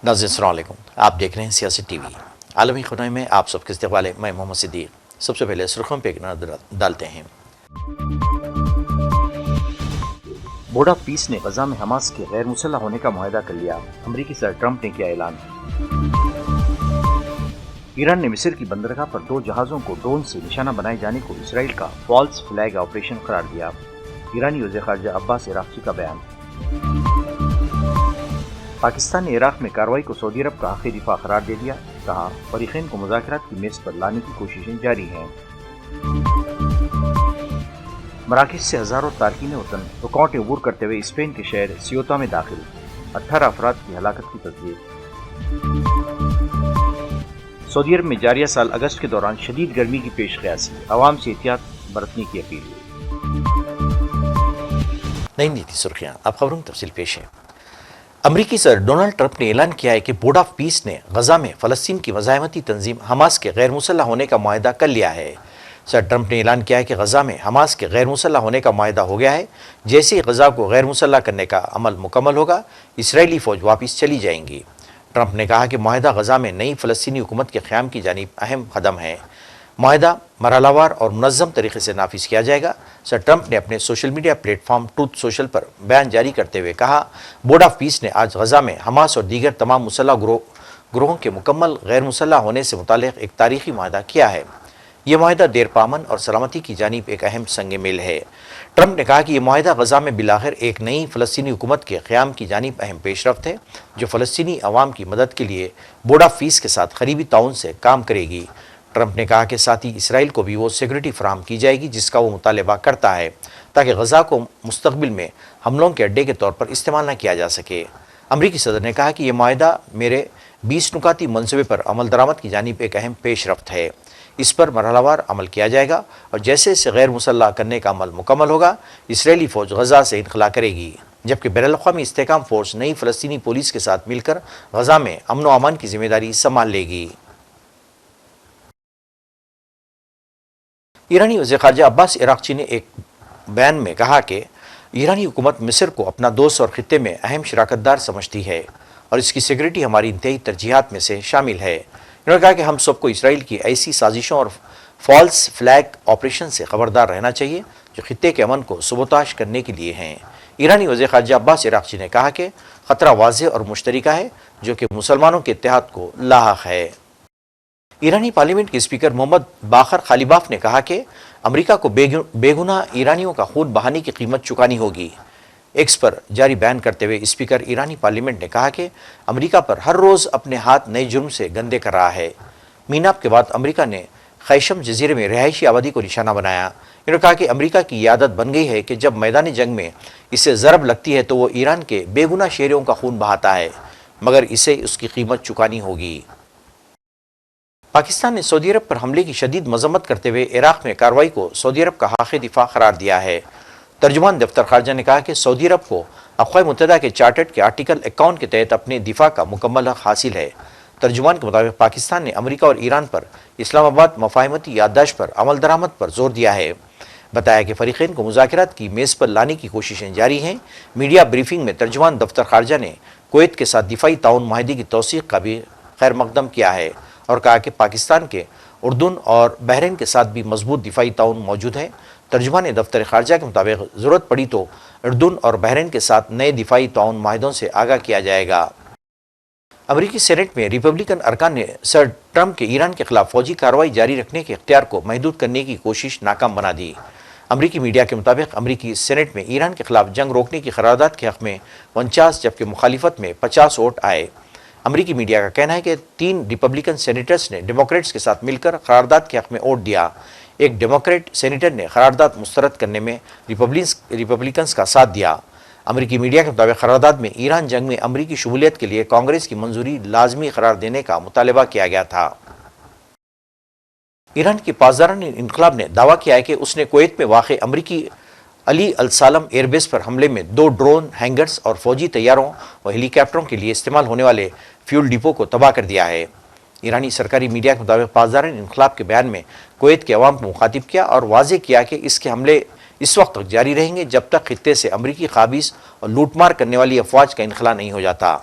नाज़रीन अस्सलाम वालेकुम। आप देख रहे हैं सियासी टीवी। आलमी खुनाई में आप सबके इस्तकबाल है। मैं मोहम्मद सिद्दीक। सबसे पहले सुर्खियों पे एक नज़र डालते हैं। बोर्ड ऑफ पीस ने गजा में हमास के गैर मुसल्लह होने का मुआहदा कर लिया। अमरीकी सदर ट्रंप ने किया ऐलान। ईरान ने मिस्र की बंदरगाह पर 2 जहाज़ों को ड्रोन से निशाना बनाए जाने को इसराइल का फॉल्स फ्लैग ऑपरेशन करार दिया। ईरानी वज़ीर ख़ारजा अब्बास इराक़ची का बयान। पाकिस्तान ने इराक़ में कार्रवाई को सऊदी अरब का आखिरी दिफा करार दे दिया। कहा, फरीक़ैन को मुज़ाकरात की मेज़ पर लाने की कोशिशें जारी हैं। मराकेश से हज़ारों तारकीन वतन रुकावटें अबूर करते हुए स्पेन के शहर सियोता में दाखिल। 18 अफराद की हलाकत की तस्दीक। सऊदी अरब में जारिया साल अगस्त के दौरान शदीद गर्मी की पेश क़यासी, आवाम से एहतियात बरतने की अपील। नई नीति सुर्खियाँ। अब खबरों की तफसील पेश है। अमरीकी सदर डोनाल्ड ट्रंप ने ऐलान किया है कि बोर्ड ऑफ पीस ने गजा में फ़लस्तीन की मज़ाहमती तंजीम हमास के गैर मुसल्लह होने का मुआहदा कर लिया है। सदर ट्रंप ने ऐलान किया है कि गजा में हमास के गैर मुसल्लह होने का मुआहदा हो गया है। जैसे ही गजा को गैर मुसल्लह करने का अमल मुकम्मल होगा, इसराइली फ़ौज वापस चली जाएंगी। ट्रंप ने कहा कि मुआहदा गजा में नई फ़लस्तीनी हुकूमत के क़याम की जानिब अहम कदम है। मुआहदा मरहलावार और मुनज़्ज़म तरीके से नाफिज किया जाएगा। सर ट्रंप ने अपने social media platform truth social पर बयान जारी करते हुए कहा, बोर्ड ऑफ पीस ने आज गजा में हमास और दीगर तमाम मुसल्लह ग्रोहों के मुकम्मल गैर मुसल्लह होने से मुताल्लिक़ एक तारीख़ी मुआहदा किया है। यह मुआहदा देर पामन और सलामती की जानिब एक अहम संग मील है। ट्रंप ने कहा कि यह मुआहदा गजा में बिलाखिर एक नई फ़लस्तीनी हुकूमत के क़याम की जानिब अहम पेशरफ्त है, जो फ़लस्तीनी अवाम की मदद के लिए बोर्ड ऑफ पीस के साथ करीबी ताउन से काम करेगी। ट्रंप ने कहा कि साथ ही इसराइल को भी वो सिक्योरिटी फराहम की जाएगी जिसका वो मुतालबा करता है, ताकि गजा को मुस्तकबिल में हमलों के अड्डे के तौर पर इस्तेमाल न किया जा सके। अमरीकी सदर ने कहा कि यह मुआहदा मेरे 20 नुकाती मनसूबे पर अमल दरामद की जानिब एक अहम पेशरफ्त है। इस पर मरहलावार अमल किया जाएगा और जैसे इसे गैर मुसल्लह करने का अमल मुकम्मल होगा, इसराइली फ़ौज गजा से इनखला करेगी, जबकि बैनुल-अक़वामी इस्तेहकाम फ़ोर्स नई फ़लस्तीनी पुलिस के साथ मिलकर गजा में अमन व अमान की जिम्मेदारी संभाल लेगी। ईरानी वज़ीर ख़ारजा अब्बास इराक़ची ने एक बयान में कहा कि ईरानी हुकूमत मिस्र को अपना दोस्त और ख़ित्ते में अहम शराकतदार समझती है और इसकी सिक्योरिटी हमारी इंतहाई तरजीहात में से शामिल है। इन्होंने कहा कि हम सबको इसराइल की ऐसी साजिशों और फॉल्स फ्लैग ऑपरेशन से खबरदार रहना चाहिए जो ख़ित्ते के अमन को सबोताश करने के लिए हैं। ईरानी वज़ीर ख़ारजा अब्बास इराक़ची ने कहा कि ख़तरा वाज़ेह और मुश्तरिका है, जो कि मुसलमानों के इत्तेहाद को लाहक़ है। ईरानी पार्लियामेंट के स्पीकर मोहम्मद बाखर खालिबाफ ने कहा कि अमेरिका को बेगुनाह ईरानियों का खून बहाने की कीमत चुकानी होगी। एक्स पर जारी बयान करते हुए स्पीकर ईरानी पार्लियामेंट ने कहा कि अमेरिका पर हर रोज़ अपने हाथ नए जुर्म से गंदे कर रहा है। मीनाप के बाद अमेरिका ने खैशम जजीरे में रिहायशी आबादी को निशाना बनाया। इन्होंने कहा कि अमेरिका की आदत बन गई है कि जब मैदानी जंग में इसे ज़रब लगती है तो वो ईरान के बेगुनाह शहरियों का खून बहाता है, मगर इसे उसकी कीमत चुकानी होगी। पाकिस्तान ने सऊदी अरब पर हमले की शदीद मजम्मत करते हुए इराक़ में कार्रवाई को सऊदी अरब का आखिरी दिफा करार दिया है। तर्जुमान दफ्तर खारजा ने कहा कि सऊदी अरब को अक़वाम मुत्तहिदा के चार्टर्ड के आर्टिकल 51 के तहत अपने दिफा का मुकम्मल हक़ हासिल है। तर्जुमान के मुताबिक पाकिस्तान ने अमेरिका और ईरान पर इस्लामाबाद मफाहमती याददाश्त पर अमल दरामद पर जोर दिया है। बताया कि फ़रीक़ैन को मुज़ाकरात की मेज़ पर लाने की कोशिशें जारी हैं। मीडिया ब्रीफिंग में तर्जुमान दफ्तर खारजा ने कुवैत के साथ दिफाई ताउन मुआहदे की तौसीक़ का भी खैर मकदम किया है और कहा कि पाकिस्तान के उर्दून और बहरीन के साथ भी मजबूत दिफाई ताउन मौजूद है। तर्जुमान दफ्तर खारजा के मुताबिक ज़रूरत पड़ी तो उर्दून और बहरीन के साथ नए दिफाई ताउन माहिदों से आगाह किया जाएगा। अमरीकी सेनेट में रिपब्लिकन अरकान ने सर ट्रंप के ईरान के खिलाफ फौजी कार्रवाई जारी रखने के इख्तियार को महदूद करने की कोशिश नाकाम बना दी। अमरीकी मीडिया के मुताबिक अमरीकी सेनेट में ईरान के खिलाफ जंग रोकने की करारदाद के हक़ में 49 जबकि मुखालिफत में 50 वोट आए। अमरीकी मीडिया का कहना है कि 3 रिपब्लिकन सेनेटर्स ने डेमोक्रेट्स के साथ मिलकर करारदाद के हक़ में वोट दिया। एक डेमोक्रेट सेनेटर ने करारदाद मुस्तरद करने में रिपब्लिकन्स का साथ दिया। अमरीकी मीडिया के मुताबिक करारदाद में ईरान जंग में अमरीकी शमूलियत के लिए कांग्रेस की मंजूरी लाजमी करार देने का मुतालबा किया गया था। ईरान की पासदारान इनकलाब ने दावा किया है कि उसने कुवैत में वाक़ अमरीकी अली अल सालम एयरबेस पर हमले में 2 ड्रोन हैंगर्स और फौजी तैयारों व हेलीकॉप्टरों के लिए इस्तेमाल होने वाले फ्यूल डिपो को तबाह कर दिया है। ईरानी सरकारी मीडिया के मुताबिक पासदारान इनकलाब के बयान में कुवैत के अवाम को मुखातिब किया और वाज़ेह किया कि इसके हमले इस वक्त तक जारी रहेंगे जब तक खित्ते से अमरीकी काबिज़ और लूटमार करने वाली अफवाज का इनखला नहीं हो जाता।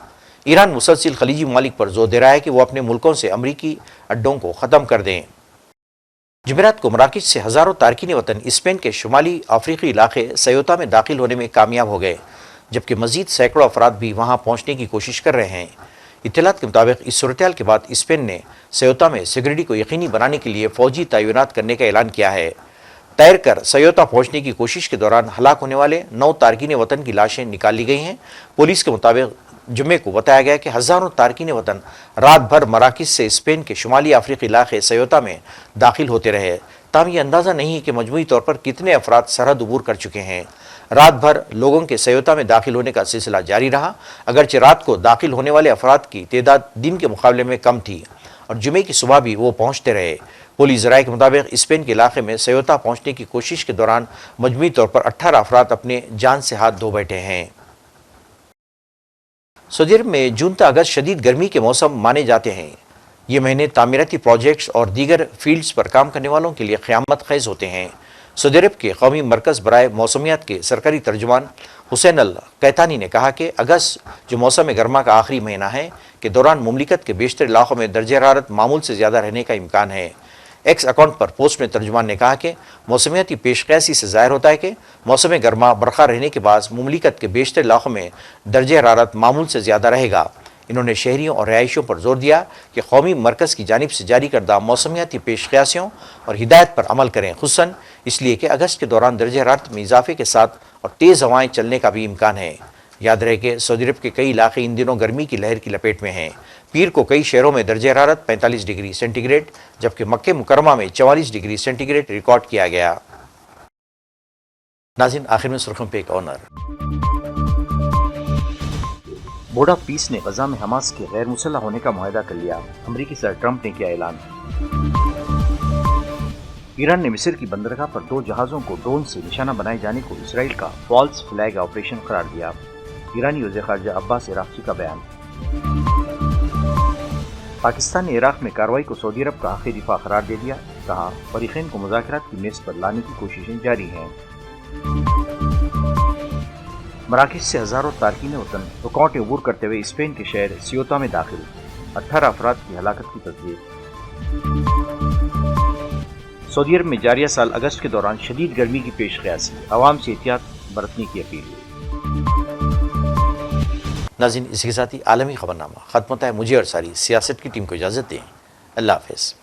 ایران مسلسل خلیجی ممالک پر زور دے رہا ہے کہ وہ اپنے ملکوں سے امریکی اڈوں کو ختم کر دیں۔ جمعرات کو مراکش سے ہزاروں تارکین وطن اسپین کے شمالی افریقی علاقے سیوطا میں داخل ہونے میں کامیاب ہو گئے، جبکہ مزید سینکڑوں افراد بھی وہاں پہنچنے کی کوشش کر رہے ہیں۔ اطلاعات کے مطابق اس صورتحال کے بعد اسپین نے سیوطا میں سیکورٹی کو یقینی بنانے کے لیے فوجی تعینات کرنے کا اعلان کیا ہے۔ تیر کر سیوطا پہنچنے کی کوشش کے دوران ہلاک ہونے والے 9 تارکین وطن کی لاشیں نکال لی گئی ہیں۔ پولیس کے مطابق جمعے کو بتایا گیا کہ ہزاروں تارکین وطن رات بھر مراکش سے اسپین کے شمالی افریقی علاقے سیوطا میں داخل ہوتے رہے، تاہم یہ اندازہ نہیں ہے کہ مجموعی طور پر کتنے افراد سرحد عبور کر چکے ہیں۔ رات بھر لوگوں کے سیوطا میں داخل ہونے کا سلسلہ جاری رہا، اگرچہ رات کو داخل ہونے والے افراد کی تعداد دن کے مقابلے میں کم تھی اور جمعے کی صبح بھی وہ پہنچتے رہے۔ پولیس ذرائع کے مطابق اسپین کے علاقے میں سیوطا پہنچنے کی کوشش کے دوران مجموعی طور پر 18 افراد اپنے جان سے ہاتھ دھو بیٹھے ہیں۔ سعودی عرب میں جون تا اگست شدید گرمی کے موسم مانے جاتے ہیں۔ یہ مہینے تعمیراتی پروجیکٹس اور دیگر فیلڈز پر کام کرنے والوں کے لیے قیامت خیز ہوتے ہیں۔ سعودی عرب کے قومی مرکز برائے موسمیات کے سرکاری ترجمان حسین القیطانی نے کہا کہ اگست جو موسم گرما کا آخری مہینہ ہے کے دوران مملکت کے بیشتر علاقوں میں درجہ حرارت معمول سے زیادہ رہنے کا امکان ہے۔ ایکس اکاؤنٹ پر پوسٹ میں ترجمان نے کہا کہ موسمیاتی پیش قیاسی سے ظاہر ہوتا ہے کہ موسم گرما برقرار رہنے کے بعد مملکت کے بیشتر علاقوں میں درجہ حرارت معمول سے زیادہ رہے گا۔ انہوں نے شہریوں اور رہائشیوں پر زور دیا کہ قومی مرکز کی جانب سے جاری کردہ موسمیاتی پیش قیاسیوں اور ہدایت پر عمل کریں، خصوصاً اس لیے کہ اگست کے دوران درجہ حرارت میں اضافے کے ساتھ اور تیز ہوائیں چلنے کا بھی امکان ہے۔ یاد رہے کہ سعودی عرب کے کئی علاقے ان دنوں گرمی کی لہر کی لپیٹ میں ہیں۔ پیر کو کئی شہروں میں درجہ حرارت 45 ڈگری سینٹی گریڈ جبکہ مکہ مکرمہ میں 44 ڈگری سینٹی گریڈ ریکارڈ کیا گیا۔ ناظرین، آخر میں سرخیوں پہ ایک آنر۔ بورڈ آف پیس نے غزہ میں حماس کے غیر مسلح ہونے کا معاہدہ کر لیا، امریکی صدر ٹرمپ نے کیا اعلان۔ ایران نے مصر کی بندرگاہ پر 2 جہازوں کو ڈرون سے نشانہ بنائے جانے کو اسرائیل کا فالس فلیگ آپریشن قرار دیا۔ ایرانی وزیر خارجہ عباس عراقچی کا بیان۔ پاکستان نے عراق میں کارروائی کو سعودی عرب کا حق دفاع قرار دے دیا، کہا فریقین کو مذاکرات کی میز پر لانے کی کوششیں جاری ہیں۔ مراکش سے ہزاروں تارکین وطن رکاوٹیں عبور کرتے ہوئے اسپین کے شہر سیوطا میں داخل، 18 افراد کی ہلاکت کی تصدیق۔ سعودی عرب میں جاریہ سال اگست کے دوران شدید گرمی کی پیش قیاسی، عوام سے احتیاط برتنے کی اپیل۔ ناظرین، اسی کے ساتھ ہی عالمی خبرنامہ ختم ہوتا ہے۔ مجھے اور ساری سیاست کی ٹیم کو اجازت دیں۔ اللہ حافظ۔